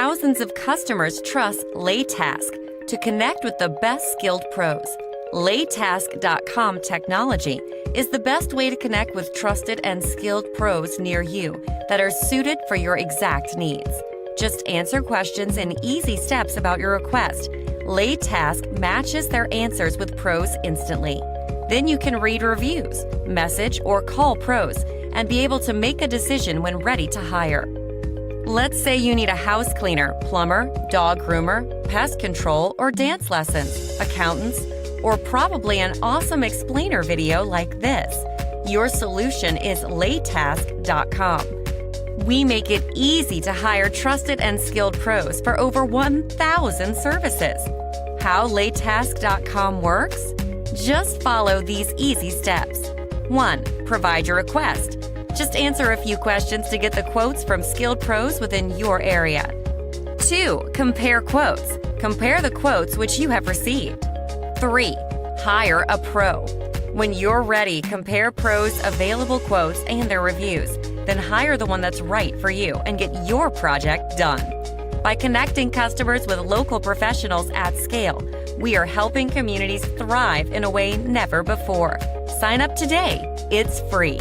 thousands of customers trust Laytask to connect with the best skilled pros. Laytask.com technology is the best way to connect with trusted and skilled pros near you that are suited for your exact needs. Just answer questions in easy steps about your request. Laytask matches their answers with pros instantly. Then you can read reviews, message, or call pros and be able to make a decision when ready to hire. Let's say you need a house cleaner, plumber, dog groomer, pest control, or dance lessons, accountants, or probably an awesome explainer video like this. Your solution is Laytask.com. We make it easy to hire trusted and skilled pros for over 1,000 services. How Laytask.com works? Just follow these easy steps. 1. Provide your request. Just answer a few questions to get the quotes from skilled pros within your area. 2. Compare quotes. Compare the quotes which you have received. 3. Hire a pro. When you're ready, compare pros' available quotes and their reviews. Then hire the one that's right for you and get your project done. By connecting customers with local professionals at scale, we are helping communities thrive in a way never before. Sign up today. It's free.